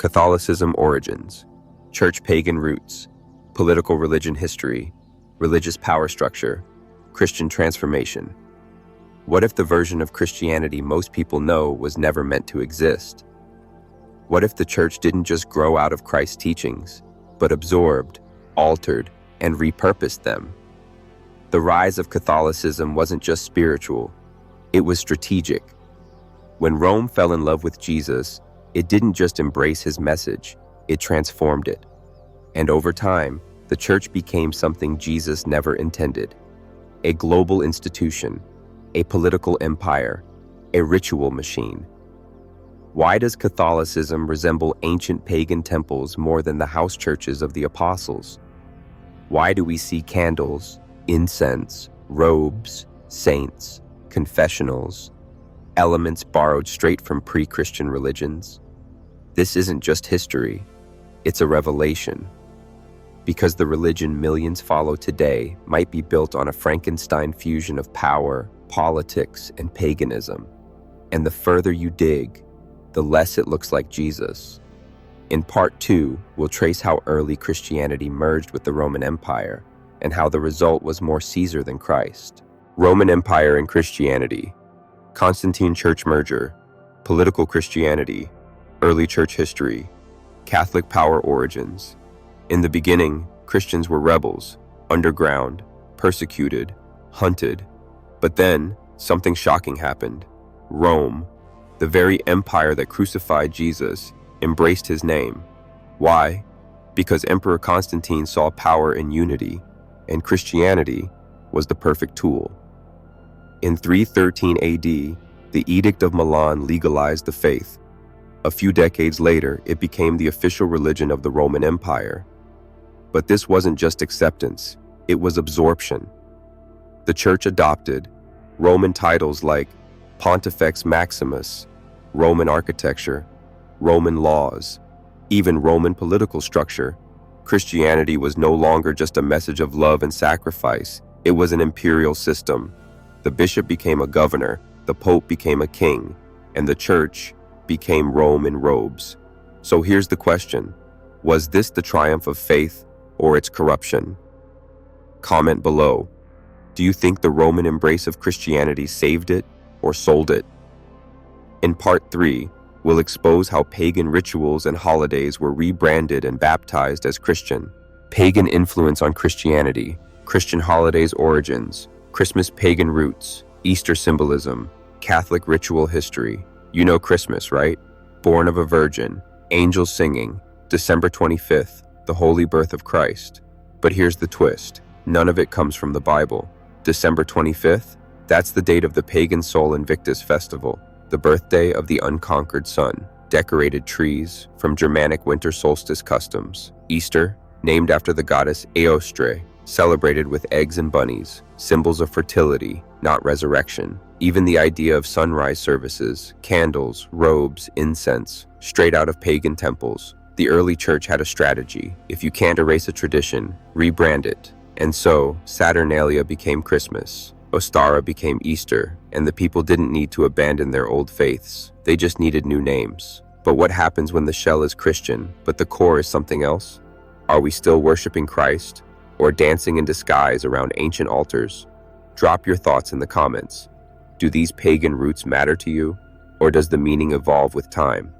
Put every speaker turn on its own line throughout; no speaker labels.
Catholicism origins, church pagan roots, political religion history, religious power structure, Christian transformation. What if the version of Christianity most people know was never meant to exist? What if the church didn't just grow out of Christ's teachings, but absorbed, altered, and repurposed them? The rise of Catholicism wasn't just spiritual, it was strategic. When Rome fell in love with Jesus, it didn't just embrace his message, it transformed it. And over time, the church became something Jesus never intended: a global institution, a political empire, a ritual machine. Why does Catholicism resemble ancient pagan temples more than the house churches of the apostles? Why do we see candles, incense, robes, saints, confessionals, elements borrowed straight from pre-Christian religions? This isn't just history, it's a revelation. Because the religion millions follow today might be built on a Frankenstein fusion of power, politics, and paganism. And the further you dig, the less it looks like Jesus. In Part 2, we'll trace how early Christianity merged with the Roman Empire and how the result was more Caesar than Christ. Roman Empire and Christianity, Constantine Church merger, political Christianity, early church history, Catholic power origins. In the beginning, Christians were rebels, underground, persecuted, hunted. But then, something shocking happened. Rome, the very empire that crucified Jesus, embraced his name. Why? Because Emperor Constantine saw power in unity, and Christianity was the perfect tool. In 313 AD, the Edict of Milan legalized the faith. A few decades later, it became the official religion of the Roman Empire. But this wasn't just acceptance, it was absorption. The church adopted Roman titles like Pontifex Maximus, Roman architecture, Roman laws, even Roman political structure. Christianity was no longer just a message of love and sacrifice, it was an imperial system. The bishop became a governor, the pope became a king, and the church became Rome in robes. So here's the question: was this the triumph of faith or its corruption? Comment below. Do you think the Roman embrace of Christianity saved it or sold it? In Part 3, we'll expose how pagan rituals and holidays were rebranded and baptized as Christian. Pagan influence on Christianity, Christian holidays origins, Christmas pagan roots, Easter symbolism, Catholic ritual history. You know Christmas, right? Born of a virgin, angels singing, December 25th, the holy birth of Christ. But here's the twist. None of it comes from the Bible. December 25th? That's the date of the pagan Sol Invictus festival, the birthday of the unconquered sun. Decorated trees, from Germanic winter solstice customs. Easter, named after the goddess Eostre, celebrated with eggs and bunnies, symbols of fertility, not resurrection. Even the idea of sunrise services, candles, robes, incense, straight out of pagan temples. The early church had a strategy. If you can't erase a tradition, rebrand it. And so, Saturnalia became Christmas, Ostara became Easter, and the people didn't need to abandon their old faiths. They just needed new names. But what happens when the shell is Christian, but the core is something else? Are we still worshiping Christ, or dancing in disguise around ancient altars? Drop your thoughts in the comments. Do these pagan roots matter to you, or does the meaning evolve with time?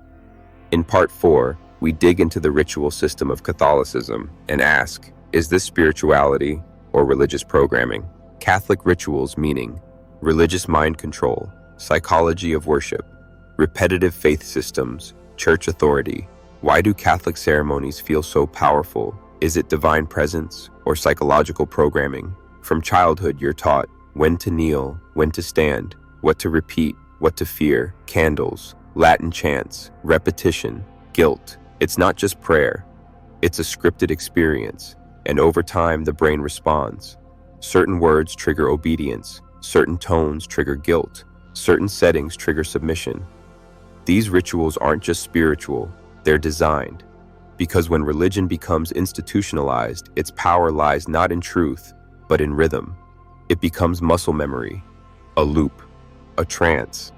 In Part 4, we dig into the ritual system of Catholicism and ask, is this spirituality or religious programming? Catholic rituals meaning religious mind control, psychology of worship, repetitive faith systems, church authority. Why do Catholic ceremonies feel so powerful? Is it divine presence or psychological programming? From childhood, you're taught when to kneel, when to stand, what to repeat, what to fear, candles, Latin chants, repetition, guilt. It's not just prayer, it's a scripted experience, and over time the brain responds. Certain words trigger obedience, certain tones trigger guilt, certain settings trigger submission. These rituals aren't just spiritual, they're designed. Because when religion becomes institutionalized, its power lies not in truth, but in rhythm. It becomes muscle memory, a loop, a trance.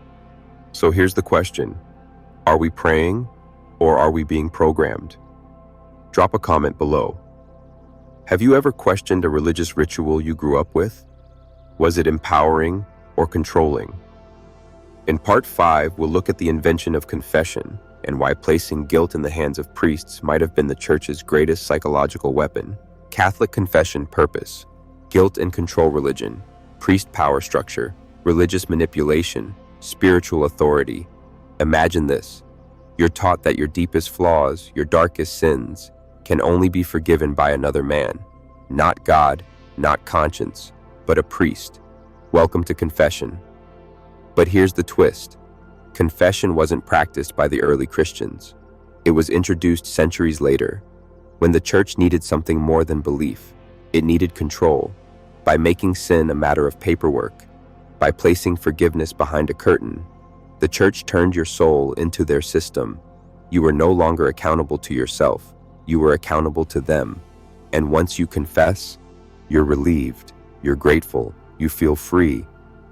So here's the question: are we praying, Or are we being programmed? Drop a comment below. Have you ever questioned a religious ritual you grew up with? Was it empowering or controlling? In part 5, we'll look at the invention of confession and why placing guilt in the hands of priests might have been the church's greatest psychological weapon. Catholic confession purpose, guilt and control religion, priest power structure, religious manipulation, spiritual authority. Imagine this. You're taught that your deepest flaws, your darkest sins, can only be forgiven by another man. Not God, not conscience, but a priest. Welcome to confession. But here's the twist. Confession wasn't practiced by the early Christians. It was introduced centuries later, when the church needed something more than belief. It needed control, by making sin a matter of paperwork, by placing forgiveness behind a curtain. The church turned your soul into their system. You were no longer accountable to yourself. You were accountable to them. And once you confess, you're relieved, you're grateful, you feel free,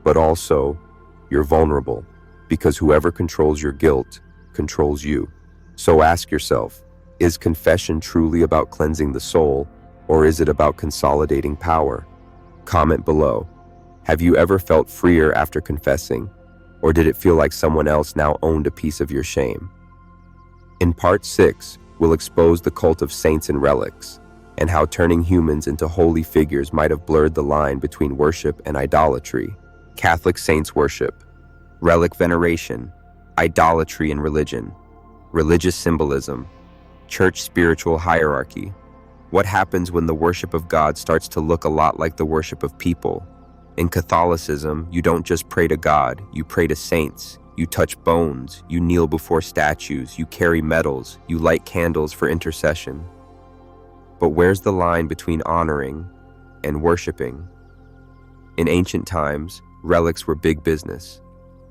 but also you're vulnerable, because whoever controls your guilt controls you. So ask yourself, is confession truly about cleansing the soul, or is it about consolidating power? Comment below. Have you ever felt freer after confessing? Or did it feel like someone else now owned a piece of your shame? In part 6, we'll expose the cult of saints and relics, and how turning humans into holy figures might have blurred the line between worship and idolatry. Catholic saints worship, relic veneration, idolatry in religion, religious symbolism, church spiritual hierarchy. What happens when the worship of God starts to look a lot like the worship of people? In Catholicism, you don't just pray to God, you pray to saints. You touch bones, you kneel before statues, you carry medals, you light candles for intercession. But where's the line between honoring and worshiping? In ancient times, relics were big business.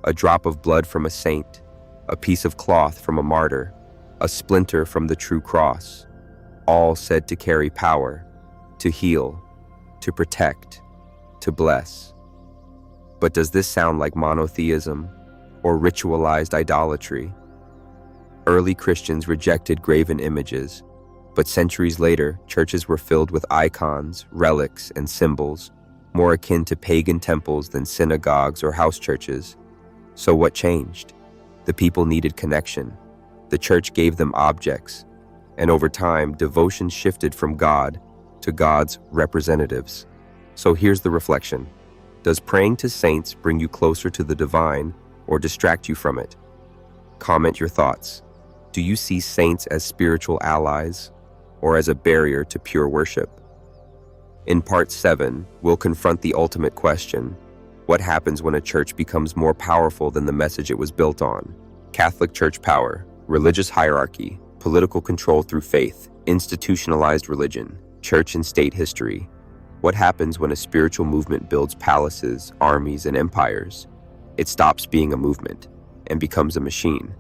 A drop of blood from a saint, a piece of cloth from a martyr, a splinter from the true cross, all said to carry power, to heal, to protect, to bless. But does this sound like monotheism or ritualized idolatry? Early Christians rejected graven images, but centuries later, churches were filled with icons, relics, and symbols, more akin to pagan temples than synagogues or house churches. So what changed? The people needed connection. The church gave them objects, and over time, devotion shifted from God to God's representatives. So here's the reflection. Does praying to saints bring you closer to the divine or distract you from it? Comment your thoughts. Do you see saints as spiritual allies or as a barrier to pure worship? In part 7, we'll confront the ultimate question. What happens when a church becomes more powerful than the message it was built on? Catholic Church power, religious hierarchy, political control through faith, institutionalized religion, church and state history. What happens when a spiritual movement builds palaces, armies, and empires? It stops being a movement and becomes a machine.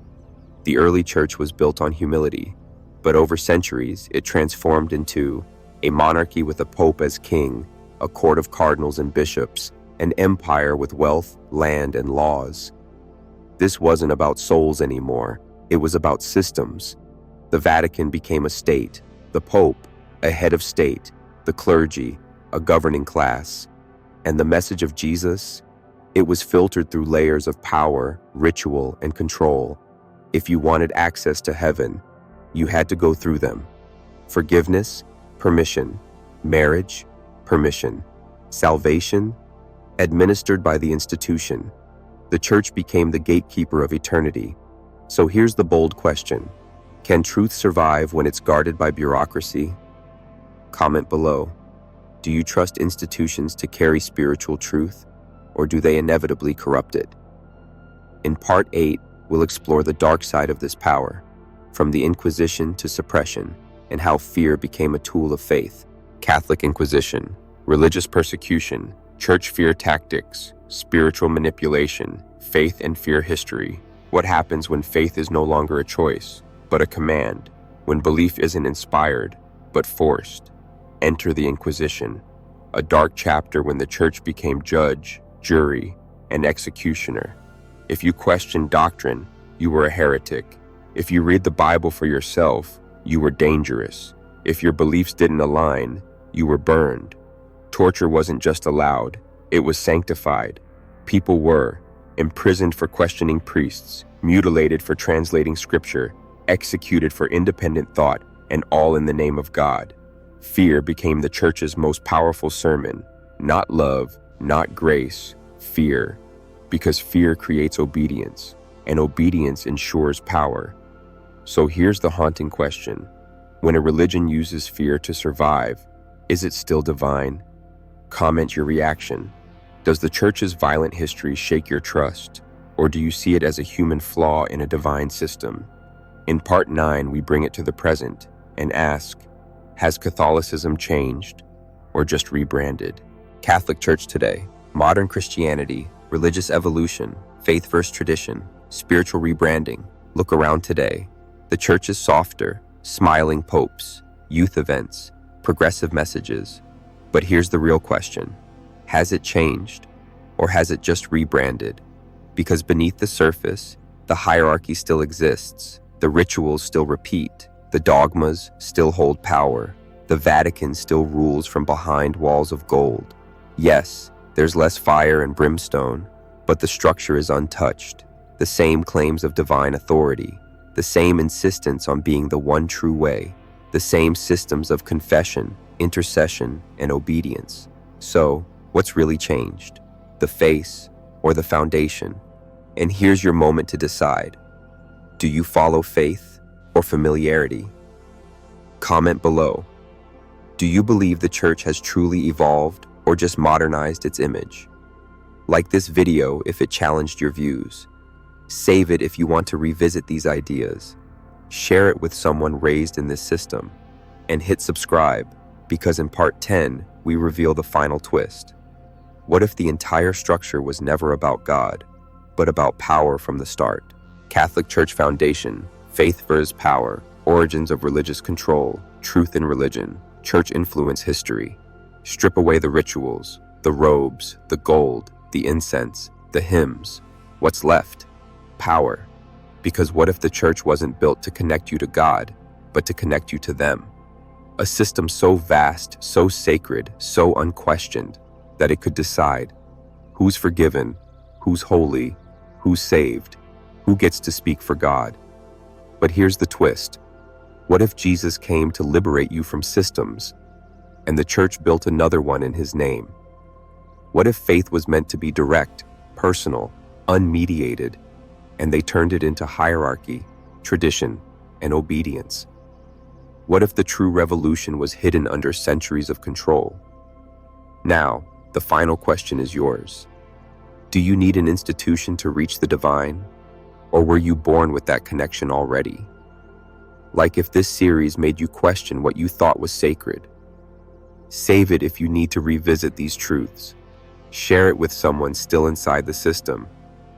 The early church was built on humility, but over centuries, it transformed into a monarchy with a pope as king, a court of cardinals and bishops, an empire with wealth, land, and laws. This wasn't about souls anymore. It was about systems. The Vatican became a state, the pope, a head of state, the clergy, a governing class. And the message of Jesus, it was filtered through layers of power, ritual, and control. If you wanted access to heaven, you had to go through them. Forgiveness, permission. Marriage, permission. Salvation, administered by the institution. The church became the gatekeeper of eternity. So here's the bold question. Can truth survive when it's guarded by bureaucracy? Comment below. Do you trust institutions to carry spiritual truth, or do they inevitably corrupt it? In part 8, we'll explore the dark side of this power, from the Inquisition to suppression, and how fear became a tool of faith. Catholic Inquisition, religious persecution, church fear tactics, spiritual manipulation, faith and fear history. What happens when faith is no longer a choice, but a command? When belief isn't inspired, but forced? Enter the Inquisition, a dark chapter when the church became judge, jury, and executioner. If you questioned doctrine, you were a heretic. If you read the Bible for yourself, you were dangerous. If your beliefs didn't align, you were burned. Torture wasn't just allowed, it was sanctified. People were imprisoned for questioning priests, mutilated for translating scripture, executed for independent thought, and all in the name of God. Fear became the church's most powerful sermon. Not love, not grace, fear. Because fear creates obedience, and obedience ensures power. So here's the haunting question. When a religion uses fear to survive, is it still divine? Comment your reaction. Does the church's violent history shake your trust, or do you see it as a human flaw in a divine system? In part 9, we bring it to the present and ask, has Catholicism changed or just rebranded? Catholic Church today, modern Christianity, religious evolution, faith versus tradition, spiritual rebranding. Look around today. The church is softer, smiling popes, youth events, progressive messages. But here's the real question. Has it changed, or has it just rebranded? Because beneath the surface, the hierarchy still exists, the rituals still repeat, the dogmas still hold power, the Vatican still rules from behind walls of gold. Yes, there's less fire and brimstone, but the structure is untouched. The same claims of divine authority, the same insistence on being the one true way, the same systems of confession, intercession, and obedience. So, what's really changed? The face or the foundation? And here's your moment to decide. Do you follow faith or familiarity? Comment below. Do you believe the church has truly evolved or just modernized its image? Like this video if it challenged your views. Save it if you want to revisit these ideas. Share it with someone raised in this system. And hit subscribe, because in part 10, we reveal the final twist. What if the entire structure was never about God, but about power from the start? Catholic Church Foundation, Faith versus Power, Origins of Religious Control, Truth in Religion, Church Influence History. Strip away the rituals, the robes, the gold, the incense, the hymns. What's left? Power. Because what if the church wasn't built to connect you to God, but to connect you to them? A system so vast, so sacred, so unquestioned, that it could decide who's forgiven, who's holy, who's saved, who gets to speak for God. But here's the twist. What if Jesus came to liberate you from systems, and the church built another one in his name? What if faith was meant to be direct, personal, unmediated, and they turned it into hierarchy, tradition, and obedience? What if the true revolution was hidden under centuries of control? Now, the final question is yours. Do you need an institution to reach the divine? Or were you born with that connection already? Like if this series made you question what you thought was sacred. Save it if you need to revisit these truths. Share it with someone still inside the system,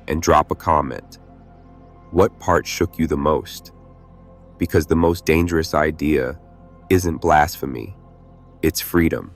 and drop a comment. What part shook you the most? Because the most dangerous idea isn't blasphemy, it's freedom.